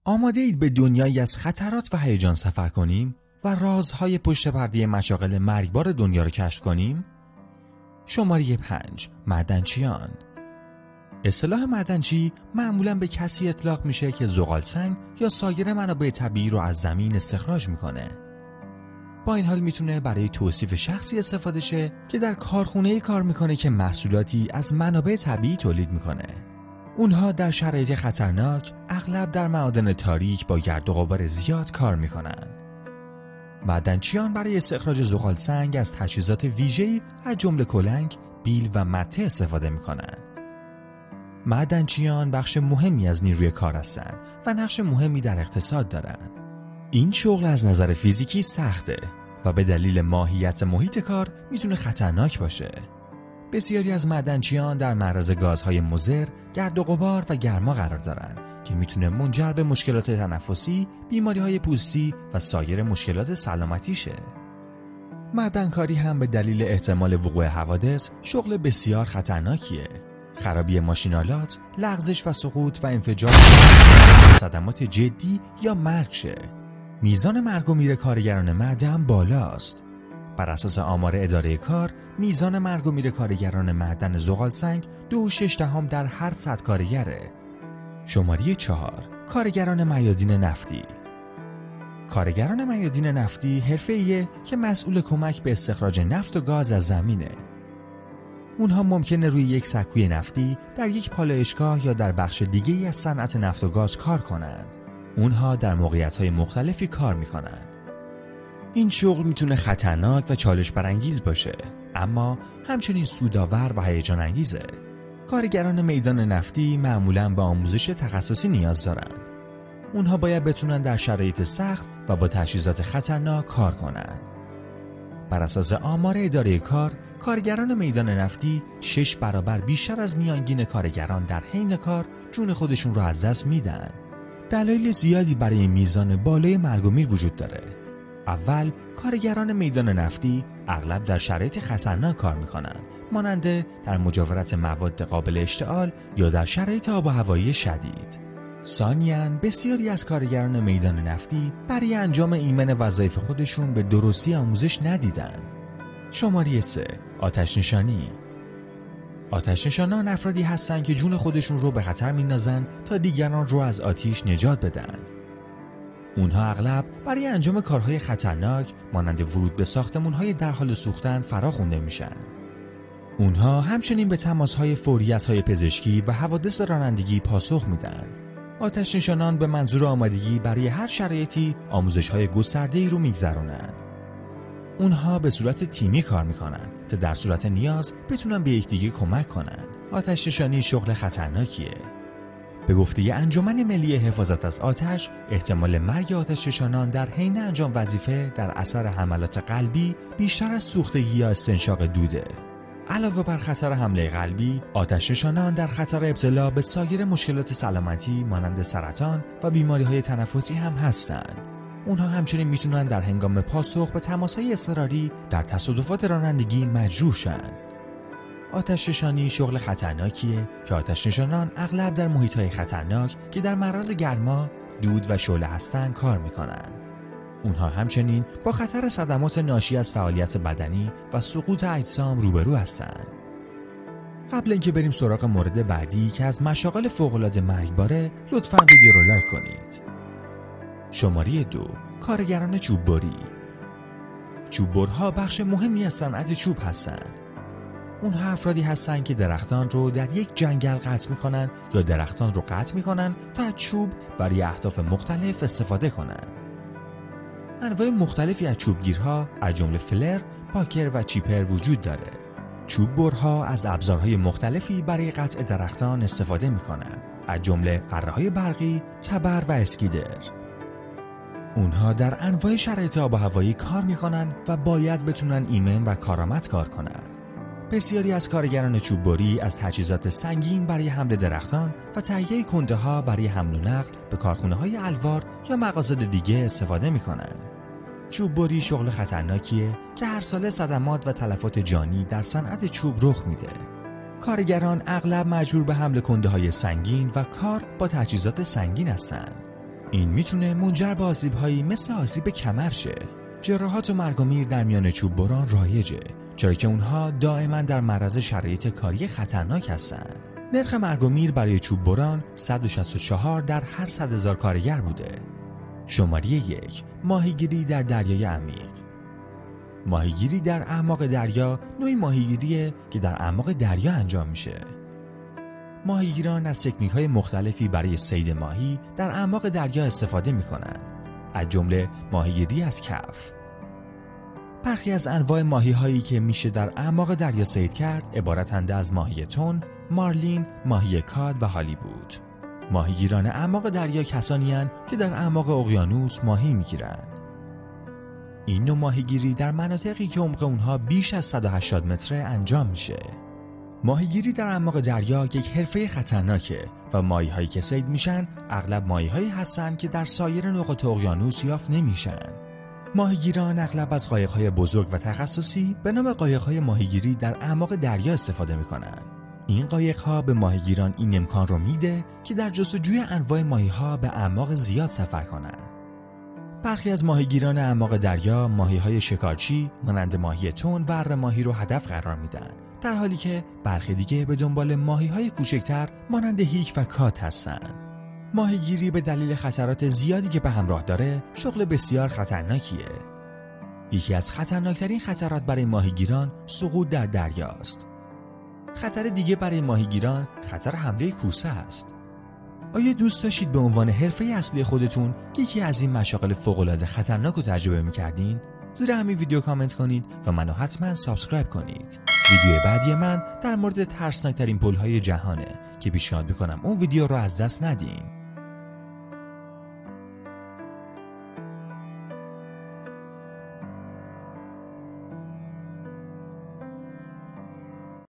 آماده اید به دنیایی از خطرات و هیجان سفر کنیم و رازهای پشت پرده مشاغل مرگبار دنیا رو کشف کنیم؟ شماره 5. معدنچیان. اصطلاح معدنچی معمولاً به کسی اطلاق میشه که زغالسنگ یا سایر منابع طبیعی رو از زمین استخراج میکنه. با این حال میتونه برای توصیف شخصی استفاده شه که در کارخونه‌ای کار میکنه که محصولاتی از منابع طبیعی تولید میکنه. اونها در شرایط خطرناک اغلب در معادن تاریک با گرد و غبار زیاد کار میکنن. معدنچیان برای استخراج زغالسنگ از تجهیزات ویژه‌ای از جمله کلنگ، بیل و مته استفاده میکنن. معدنچیان بخش مهمی از نیروی کار هستند و نقش مهمی در اقتصاد دارند. این شغل از نظر فیزیکی سخته و به دلیل ماهیت محیط کار میتونه خطرناک باشه. بسیاری از معدنچیان در معرض گازهای مضر، گرد و غبار و گرما قرار دارند که میتونه منجر به مشکلات تنفسی، بیماری‌های پوستی و سایر مشکلات سلامتی شه. معدنکاری هم به دلیل احتمال وقوع حوادث شغل بسیار خطرناکیه. خرابی ماشینالات، لغزش و سقوط و انفجار صدمات جدی یا مرگ شه. میزان مرگ و میر کارگران معدن بالاست. بر اساس آمار اداره کار، میزان مرگ و میر کارگران معدن زغالسنگ 2.6 در هر 100 کارگره. شماره 4. کارگران میادین نفتی. کارگران میادین نفتی حرفه‌ایه که مسئول کمک به استخراج نفت و گاز از زمینه. اونها ممکنه روی یک سکوی نفتی، در یک پالایشگاه یا در بخش دیگه‌ای از صنعت نفت و گاز کار کنن. اونها در موقعیت‌های مختلفی کار میکنن. این شغل میتونه خطرناک و چالش برانگیز باشه، اما همچنین سودآور و هیجان انگیزه. کارگران میدان نفتی معمولاً به آموزش تخصصی نیاز دارن. اونها باید بتونن در شرایط سخت و با تجهیزات خطرناک کار کنن. بر اساس آمار اداره کار، کارگران میدان نفتی 6 برابر بیشتر از میانگین کارگران در حین کار جون خودشون رو از دست میدن. دلایل زیادی برای میزان بالای مرگ و میر وجود داره. اول، کارگران میدان نفتی اغلب در شرایط خطرناک کار میکنن، مانند در مجاورت مواد قابل اشتعال یا در شرایط آب و هوایی شدید. ثانیاً، بسیاری از کارگران میدان نفتی برای انجام ایمن وظایف خودشون به درستی آموزش ندیدن. شماره 3. آتش نشانی. آتش نشانان افرادی هستند که جون خودشون رو به خطر میندازن تا دیگران رو از آتش نجات بدن. اونها اغلب برای انجام کارهای خطرناک مانند ورود به ساختمان‌های در حال سوختن فراخوانده میشن. اونها همچنین به تماس‌های فوریت‌های پزشکی و حوادث رانندگی پاسخ میدن. آتش نشانان به منظور آمادگی برای هر شرایطی آموزش‌های گسترده‌ای رو میگذرونن. اونها به صورت تیمی کار میکنن تا در صورت نیاز بتونن به یکدیگه کمک کنن. آتش نشانی شغل خطرناکیه. به گفته انجمن ملی حفاظت از آتش، احتمال مرگ آتش نشانان در حین انجام وظیفه در اثر حملات قلبی بیشتر از سوختگی یا استنشاق دوده. علاوه بر خطر حمله قلبی، آتش نشانان در خطر ابتلا به سایر مشکلات سلامتی مانند سرطان و بیماری‌های تنفسی هم هستند. اونها همچنین میتونن در هنگام پاسخ به تماس‌های اضطراری در تصادفات رانندگی مجروح شن. آتش نشانی شغل خطرناکیه که آتش نشانان اغلب در محیط‌های خطرناک که در معرض گرما، دود و شعله هستند کار میکنن. اونها همچنین با خطر صدمات ناشی از فعالیت بدنی و سقوط اجسام روبرو هستند. قبل اینکه بریم سراغ مورد بعدی که از مشاغل فوق‌العاده مرگباره، لطفاً ویدیو رو لایک کنید. شماره 2. کارگران چوببری. چوببرها بخش مهمی از صنعت چوب هستند. اونها افرادی هستند که درختان رو در یک جنگل قطع میکنن یا درختان رو قطع میکنن تا از چوب برای اهداف مختلف استفاده کنن. انواع مختلفی از چوبگیرها از جمله فلر، پاکر و چیپر وجود داره. چوببرها از ابزارهای مختلفی برای قطع درختان استفاده میکنن، از جمله اره‌های برقی، تبر و اسکیدر. اونها در انواع شرایط آب و هوایی کار میکنن و باید بتونن ایمن و کارآمد کار کنن. بسیاری از کارگران چوببری از تجهیزات سنگین برای حمل درختان و تهیه کنده‌ها برای حمل و نقل به کارخانه‌های الوار یا مقاصد دیگه استفاده میکنن. چوببری شغل خطرناکیه که هر ساله صدمات و تلفات جانی در صنعت چوب رخ میده. کارگران اغلب مجبور به حمل کنده‌های سنگین و کار با تجهیزات سنگین هستند. این میتونه منجر به آسیب‌هایی مثل آسیب کمر شه. جراحات و مرگ و میر در میان چوب بران رایجه، چرا که اونها دائما در معرض شرایط کاری خطرناک هستن. نرخ مرگ و میر برای چوب بران 164 در هر 100,000 کارگر بوده. شماره 1. ماهیگیری در دریای عمیق. ماهیگیری در اعماق دریا نوعی ماهیگیریه که در اعماق دریا انجام میشه. ماهیگیران از تکنیک‌های مختلفی برای صید ماهی در اعماق دریا استفاده میکنن، از جمله ماهیگیری از کف. برخی از انواع ماهی‌هایی که میشه در اعماق دریا صید کرد عبارتند از ماهی تن، مارلین، ماهی کاد و هالیوود. ماهیگیران اعماق دریا کسانی هستند که در اعماق اقیانوس ماهی میگیرن. این نوع ماهیگیری در مناطقی که عمق اونها بیش از 180 متر انجام میشه. ماهیگیری در اعماق دریا یک حرفه خطرناکه و ماهی‌هایی که صید میشن اغلب ماهی‌هایی هستن که در سایر نقاط اقیانوس یافت نمیشن. ماهیگیران اغلب از قایق‌های بزرگ و تخصصی به نام قایق‌های ماهیگیری در اعماق دریا استفاده میکنن. این قایق‌ها به ماهیگیران این امکان رو میده که در جستجوی انواع ماهی‌ها به اعماق زیاد سفر کنن. برخی از ماهیگیران اعماق دریا ماهی‌های شکارچی مانند ماهی تن و اره ماهی رو هدف قرار میدن، در حالی که برخی دیگه به دنبال ماهی‌های کوچکتر مانند هیک و کات هستن. ماهیگیری به دلیل خطرات زیادی که به همراه داره شغل بسیار خطرناکیه. یکی از خطرناکترین خطرات برای ماهیگیران سقوط در دریاست. خطر دیگه برای ماهیگیران خطر حمله کوسه است. آیا دوست داشتید به عنوان حرفه اصلی خودتون یکی از این مشاغل فوق‌العاده خطرناک رو تجربه می‌کردین؟ زیر همین ویدیو کامنت کنید و منو حتما سابسکرایب کنید. ویدیو بعدی من در مورد ترسناکترین پل‌های جهانه که پیشنهاد می‌کنم اون ویدیو رو از دست ندین.